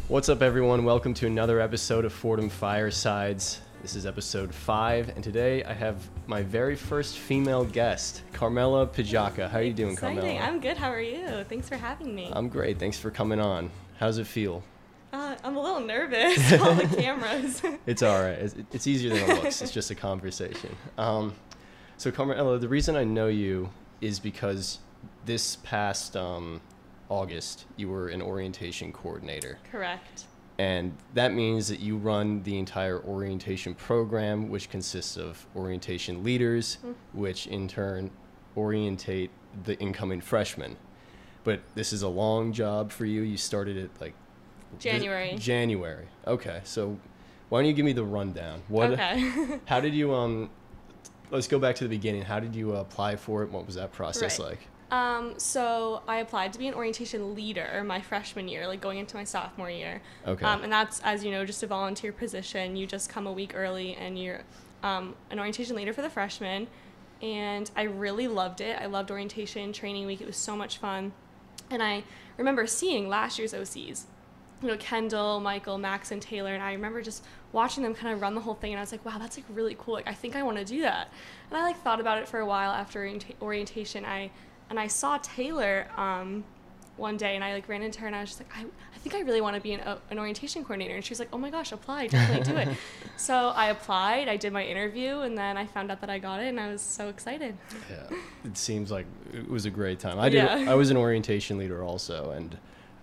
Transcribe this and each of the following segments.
What's up, everyone? Welcome to another episode of Fordham Firesides. This is episode 5, and today I have my very first female guest, Carmela Pijaca. How are you doing, Exciting. Carmela? I'm good. How are you? Thanks for having me. I'm great. Thanks for coming on. How's it feel? I'm a little nervous with all the cameras. It's all right. It's easier than it looks. It's just a conversation. So, Carmela, the reason I know you is because this past August, you were an orientation coordinator. Correct. And that means that you run the entire orientation program, which consists of orientation leaders, which in turn orientate the incoming freshmen. But this is a long job for you. You started it like January. January. Okay. So why don't you give me the rundown? Okay. How did you let's go back to the beginning. How did you apply for it? What was that process like? So I applied to be an orientation leader my freshman year, like going into my sophomore year. Okay. And that's, as you know, just a volunteer position. You just come a week early and you're an orientation leader for the freshmen. And I really loved it. I loved orientation training week. It was so much fun. And I remember seeing last year's OCs, Kendall, Michael, Max, and Taylor. And I remember just watching them kind of run the whole thing. And I was like, wow, that's like really cool. Like, I think I want to do that. And I thought about it for a while after orientation. And I saw Taylor one day, and I ran into her, and I was just like, I think I really want to be an orientation coordinator. And she was like, oh my gosh, apply, definitely do it. So I applied, I did my interview, and then I found out that I got it, and I was so excited. Yeah, it seems like it was a great time. I was an orientation leader also, and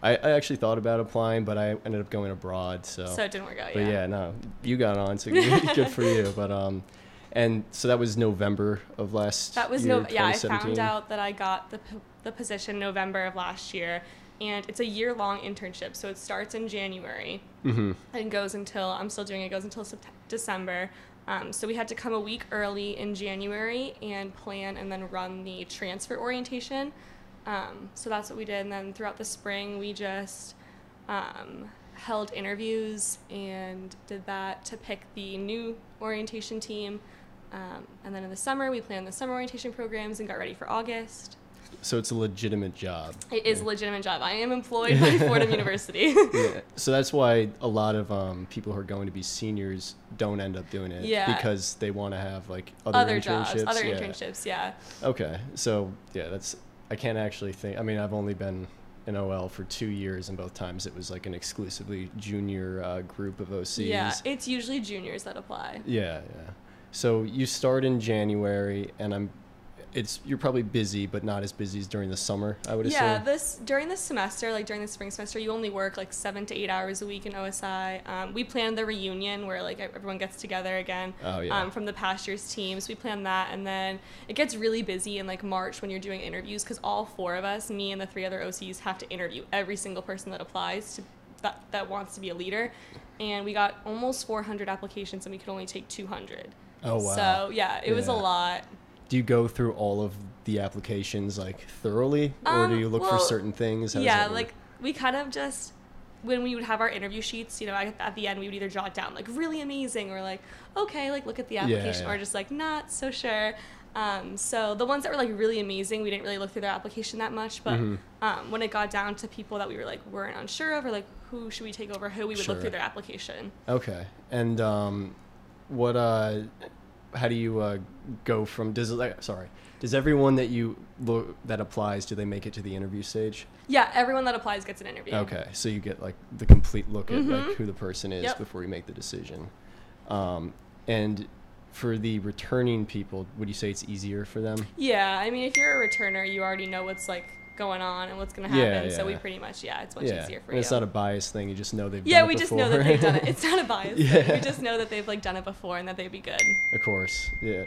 I actually thought about applying, but I ended up going abroad. So it didn't work out. But yeah, no, you got on, so good for you. But and so that was November of last year. That was I found out that I got the position November of last year, and it's a year-long internship, so it starts in January and goes until December. So we had to come a week early in January and plan and then run the transfer orientation. So that's what we did, and then throughout the spring we just held interviews and did that to pick the new orientation team. And then in the summer, we planned the summer orientation programs and got ready for August. So it's a legitimate job. It is a legitimate job. I am employed by Fordham University. Yeah. So that's why a lot of people who are going to be seniors don't end up doing it. Yeah. Because they want to have like other internships. Jobs, internships, yeah. Okay. So yeah, I can't actually think. I mean, I've only been in OL for 2 years, and both times it was like an exclusively junior group of OCs. Yeah, it's usually juniors that apply. Yeah. So you start in January, and you're probably busy, but not as busy as during the summer, I would assume. Yeah, during the semester, like during the spring semester, you only work like 7 to 8 hours a week in OSI. We planned the reunion where like everyone gets together again from the past year's teams. We planned that, and then it gets really busy in like March when you're doing interviews, because all 4 of us, me and the 3 other OCs, have to interview every single person that applies that wants to be a leader. And we got almost 400 applications, and we could only take 200. Oh, wow. So, yeah, it was a lot. Do you go through all of the applications, like, thoroughly? Or do you look for certain things? Like, we kind of just, when we would have our interview sheets, at the end, we would either jot down, like, really amazing, or, like, okay, like, look at the application, or just, like, not so sure. So the ones that were, like, really amazing, we didn't really look through their application that much, but when it got down to people that we were, like, weren't unsure of, or, like, who should we take over who, we would look through their application. Okay. And, how do you go from does everyone that applies, do they make it to the interview stage? Yeah, everyone that applies gets an interview. Okay, so you get like the complete look at like who the person is before you make the decision. And for the returning people, would you say it's easier for them? Yeah, I mean, if you're a returner, you already know what's like going on and what's going to happen. So we pretty much, it's much easier for you. It's not a bias thing. You just know they've done it before. Yeah, we just know that they've done it. It's not a bias thing. We just know that they've like done it before and that they'd be good. Of course. Yeah.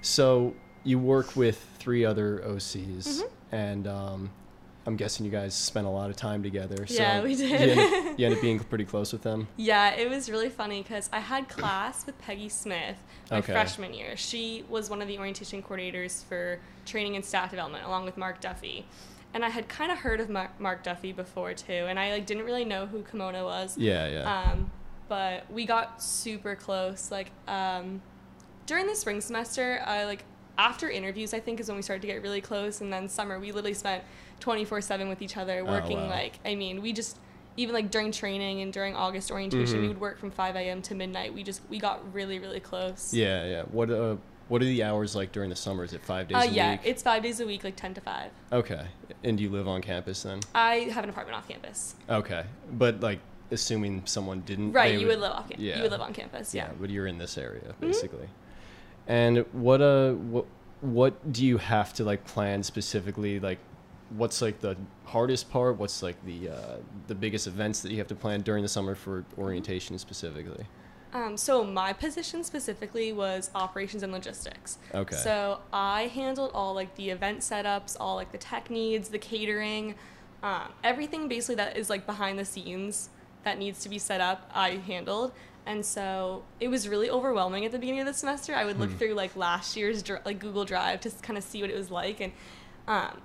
So you work with 3 other OCs, and I'm guessing you guys spent a lot of time together. So yeah, we did. You ended up being pretty close with them? Yeah, it was really funny because I had class with Peggy Smith my freshman year. She was one of the orientation coordinators for training and staff development, along with Mark Duffy. And I had kind of heard of Mark Duffy before, too, and I like didn't really know who Kimona was. Yeah. But we got super close. Like, during the spring semester, after interviews, I think, is when we started to get really close. And then summer, we literally spent 24/7 with each other, working even like during training and during August orientation, we would work from 5 a.m. to midnight. We got really, really close. Yeah. What are the hours like during the summer? Is it 5 days a week? Yeah, it's 5 days a week, like 10 to 5. Okay. And do you live on campus then? I have an apartment off campus. Okay. But like, assuming someone didn't... Right, you would live off campus. Yeah. You would live on campus, yeah. Yeah, but you're in this area, basically. And what do you have to like plan specifically? Like, what's like the hardest part? What's like the biggest events that you have to plan during the summer for orientation specifically? So my position specifically was operations and logistics. Okay. So I handled all like the event setups, all like the tech needs, the catering, everything basically that is like behind the scenes that needs to be set up, I handled. And so it was really overwhelming at the beginning of the semester. I would look through like last year's like Google Drive to kind of see what it was like. And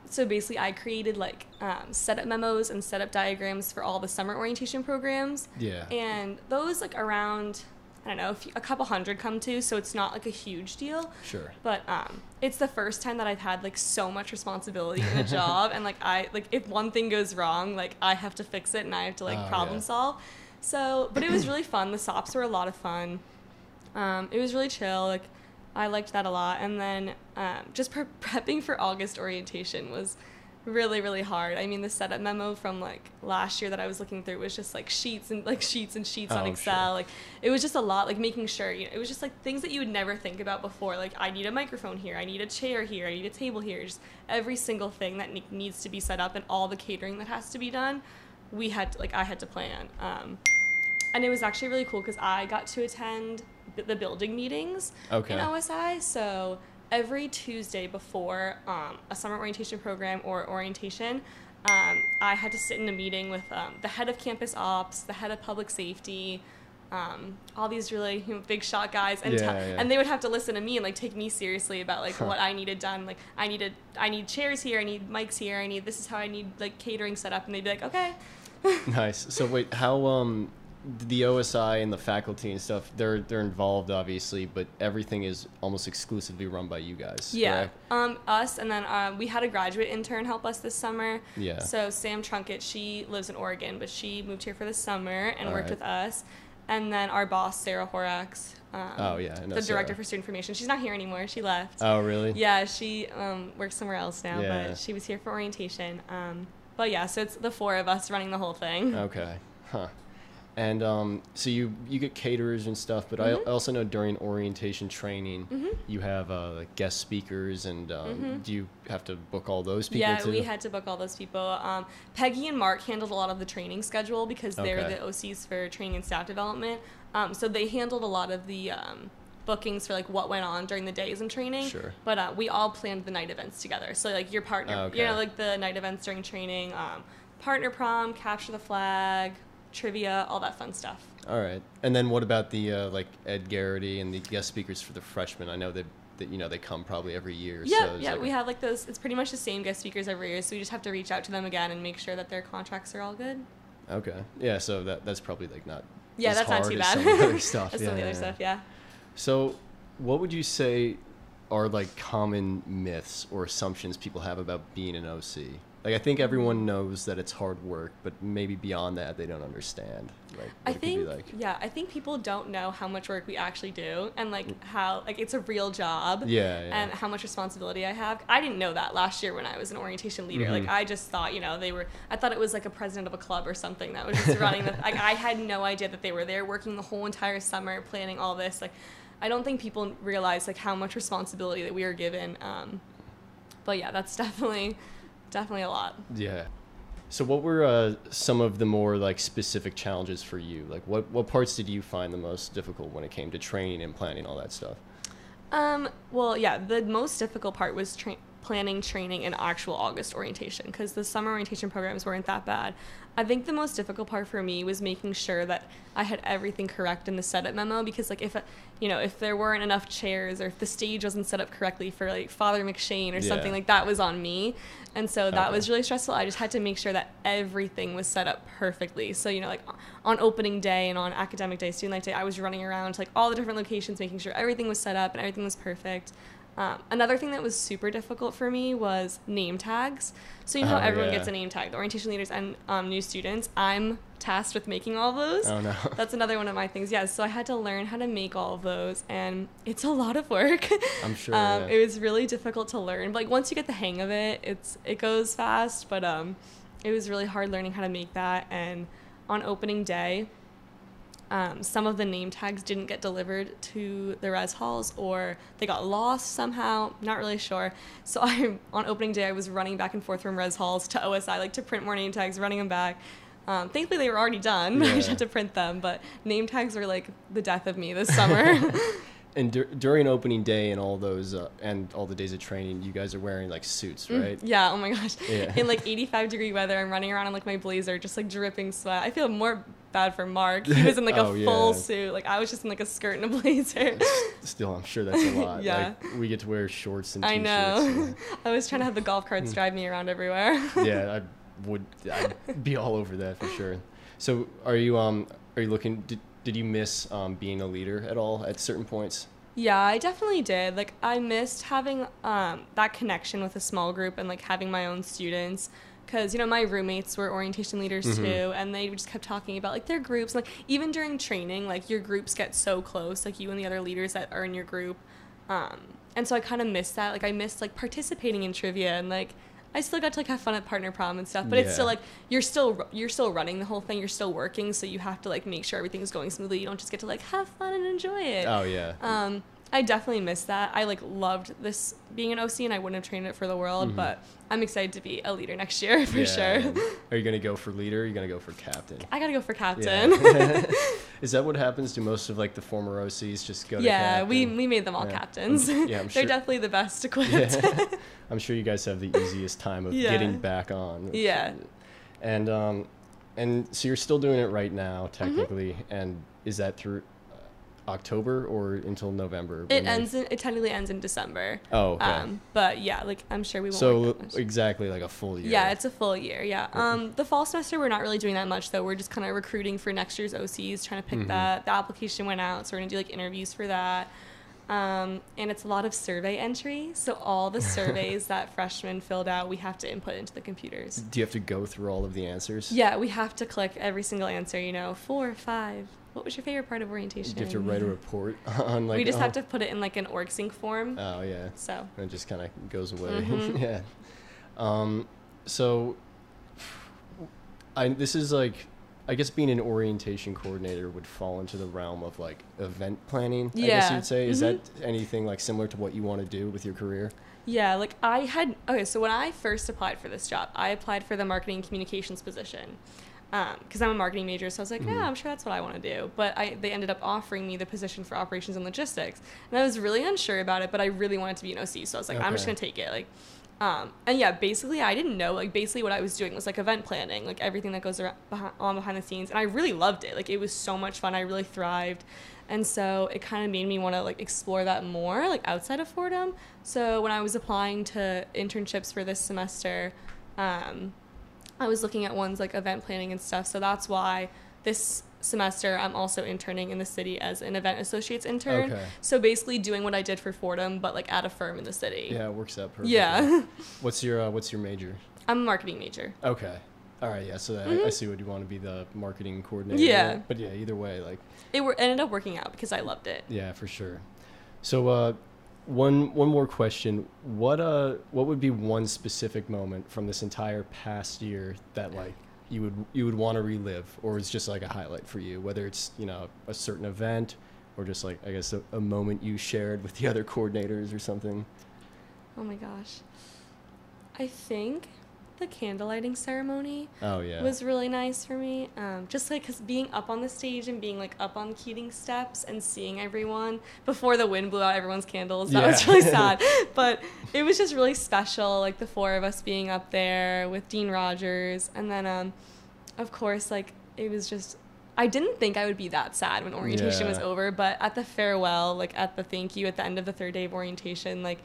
so basically I created like setup memos and setup diagrams for all the summer orientation programs. Yeah. And those like around, I don't know, a couple hundred come to, so it's not like a huge deal. Sure. But it's the first time that I've had like so much responsibility in a job, and like if one thing goes wrong, like I have to fix it and I have to like problem solve. So, but it was really fun. The SOPs were a lot of fun. It was really chill. Like I liked that a lot. And then just prepping for August orientation was really, really hard. I mean, the setup memo from like last year that I was looking through was just like sheets on Excel. Sure. Like it was just a lot, like making sure, it was just like things that you would never think about before. Like I need a microphone here, I need a chair here, I need a table here. Just every single thing that needs to be set up and all the catering that has to be done, I had to plan. And it was actually really cool because I got to attend the building meetings in OSI. So every Tuesday before a summer orientation program or orientation, I had to sit in a meeting with the head of campus ops, the head of public safety, all these really big shot guys, and and they would have to listen to me and like take me seriously about like what I needed done. Like I need chairs here, I need mics here, this is how I need like catering set up, and they'd be like, okay. Nice. So wait, how the OSI and the faculty and stuff, they're involved obviously, but everything is almost exclusively run by you guys. Yeah. Correct? Us, and then we had a graduate intern help us this summer. Yeah. So Sam Trunkett, she lives in Oregon, but she moved here for the summer and worked with us. And then our boss, Sarah Horax, the director for student information. She's not here anymore. She left. Oh, really? Yeah, she works somewhere else now, but she was here for orientation. But yeah, so it's the four of us running the whole thing. Okay. Huh. And so you get caterers and stuff, but I also know during orientation training, you have like guest speakers, and do you have to book all those people too? Yeah, we had to book all those people. Peggy and Mark handled a lot of the training schedule because they're the OCs for training and staff development. So they handled a lot of the bookings for like what went on during the days in training. Sure. But we all planned the night events together. So like your partner, like the night events during training, partner prom, capture the flag, trivia, all that fun stuff. All right. And then what about the like Ed Garrity and the guest speakers for the freshmen? I know that they come probably every year. Yeah, we have like those. It's pretty much the same guest speakers every year, so we just have to reach out to them again and make sure that their contracts are all good. Okay. Yeah, so that's probably like not that's not too bad. Some of the other stuff. That's some of the other stuff, yeah. So what would you say are like common myths or assumptions people have about being an OC? Like, I think everyone knows that it's hard work, but maybe beyond that, they don't understand. Like, I think people don't know how much work we actually do, and like how like it's a real job. And how much responsibility I have. I didn't know that last year when I was an orientation leader. Like I just thought, I thought it was like a president of a club or something that was just running the. Like I had no idea that they were there working the whole entire summer planning all this. Like, I don't think people realize like how much responsibility that we are given. But yeah, that's definitely a lot. Yeah. So what were some of the more like specific challenges for you? Like what parts did you find the most difficult when it came to training and planning all that stuff? Well, yeah, the most difficult part was planning training and actual August orientation, because the summer orientation programs weren't that bad. I think the most difficult part for me was making sure that I had everything correct in the setup memo, because like if there weren't enough chairs or if the stage wasn't set up correctly for like Father McShane or something, like that was on me. And so that was really stressful. I just had to make sure that everything was set up perfectly. So, like on opening day and on academic day, student life day, I was running around to like all the different locations, making sure everything was set up and everything was perfect. Another thing that was super difficult for me was name tags. So you know how everyone gets a name tag, the orientation leaders and new students. I'm tasked with making all of those. Oh, no. That's another one of my things. Yeah, so I had to learn how to make all of those, and it's a lot of work. I'm sure. It was really difficult to learn. But, like, once you get the hang of it, it goes fast. But it was really hard learning how to make that. And on opening day, some of the name tags didn't get delivered to the res halls, or they got lost somehow. Not really sure. So on opening day, I was running back and forth from res halls to OSI, like, to print more name tags, running them back. Thankfully, they were already done. I just had to print them. But name tags were, like, the death of me this summer. And during opening day and all those and all the days of training, you guys are wearing like suits, right? Yeah. Oh my gosh. Yeah. In like 85-degree weather, I'm running around in like my blazer, just like dripping sweat. I feel more bad for Mark. He was in like a full suit. Like I was just in like a skirt and a blazer. Still, I'm sure that's a lot. Yeah. Like, we get to wear shorts and t-shirts. I know. And, I was trying to have the golf carts drive me around everywhere. yeah, I'd be all over that for sure. So, are you looking? Did you miss being a leader at all at certain points? Yeah, I definitely did. Like, I missed having that connection with a small group and, like, having my own students. Because, you know, my roommates were orientation leaders, too, and they just kept talking about, like, their groups. Like, even during training, like, your groups get so close, like, you and the other leaders that are in your group. And so I kind of missed that. Like, I missed, like, participating in trivia and, like, I still got to, like, have fun at partner prom and stuff, but it's still, like, you're still running the whole thing. You're still working, so you have to, like, make sure everything's going smoothly. You don't just get to, like, have fun and enjoy it. Oh, yeah. I definitely missed that. I, like, loved this being an OC, and I wouldn't have trained it for the world, but I'm excited to be a leader next year, for sure. Are you going to go for leader, or are you going to go for captain? I got to go for captain. Yeah. Is that what happens to most of, like, the former OCs, just go to captain? Yeah, we made them all captains. I'm sure. They're definitely the best equipped. Yeah. I'm sure you guys have the easiest time of getting back on. Yeah. And so you're still doing it right now, technically, and is that through October or until November? It technically ends in December. Oh, okay. But yeah, like I'm sure we won't. So exactly like a full year. Yeah, it's a full year. Yeah. The fall semester we're not really doing that much though. We're just kind of recruiting for next year's OCs, trying to pick that. The application went out, so we're gonna do like interviews for that. And it's a lot of survey entry. So all the surveys that freshmen filled out, we have to input into the computers. Do you have to go through all of the answers? Yeah, we have to click every single answer. 4, 5. What was your favorite part of orientation? Do you have to write a report on like? We just have to put it in like an org sync form. Oh yeah. So. And it just kind of goes away. Yeah. So, this is like, I guess being an orientation coordinator would fall into the realm of like event planning. I guess you'd say. Is that anything like similar to what you want to do with your career? Yeah, like so when I first applied for this job, I applied for the marketing and communications position. Because I'm a marketing major, so I was like, yeah, I'm sure that's what I want to do. But they ended up offering me the position for operations and logistics. And I was really unsure about it, but I really wanted to be an OC. So I was like, I'm just going to take it. Like, and yeah, basically I didn't know, like basically what I was doing was like event planning, like everything that goes on behind the scenes. And I really loved it. Like it was so much fun. I really thrived. And so it kind of made me want to like explore that more, like outside of Fordham. So when I was applying to internships for this semester, I was looking at ones like event planning and stuff. So that's why this semester I'm also interning in the city as an event associates intern. Okay. So basically doing what I did for Fordham, but like at a firm in the city. Yeah, it works out perfectly. Yeah. What's your major? I'm a marketing major. Okay. All right. Yeah. So I see what you want to be, the marketing coordinator. Yeah. But yeah, either way, like it ended up working out because I loved it. Yeah, for sure. So one more question. What would be one specific moment from this entire past year that like you would want to relive, or it's just like a highlight for you, whether it's a certain event or just like I guess a moment you shared with the other coordinators or something? Oh my gosh, I think the candle lighting ceremony was really nice for me. Just like because being up on the stage and being like up on Keating steps and seeing everyone before the wind blew out everyone's candles, that was really sad. But it was just really special, like the four of us being up there with Dean Rogers. And then, of course, like it was just, I didn't think I would be that sad when orientation was over, but at the farewell, like at the thank you at the end of the third day of orientation, like,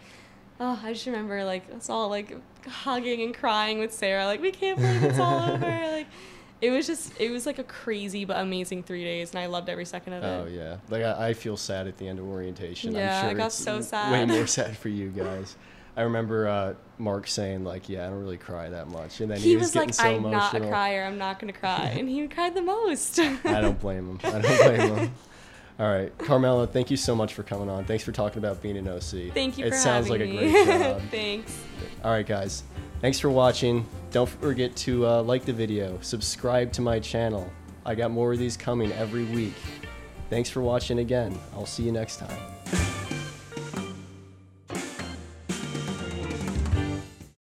oh, I just remember, like, us all, like, hugging and crying with Sarah. Like, we can't believe it's all over. Like, it was like a crazy but amazing 3 days, and I loved every second of it. Oh yeah, like I feel sad at the end of orientation. Yeah, I'm sure I got it's so way sad. more sad for you guys. I remember Mark saying like, "Yeah, I don't really cry that much," and then He was was getting like, so "I'm emotional. not a crier. I'm not gonna cry," and he cried the most. I don't blame him. I don't blame him. All right, Carmela, thank you so much for coming on. Thanks for talking about being an OC. Thank you it for sounds having like me. a great job. Thanks. All right, guys. Thanks for watching. Don't forget to like the video, subscribe to my channel. I got more of these coming every week. Thanks for watching again. I'll see you next time.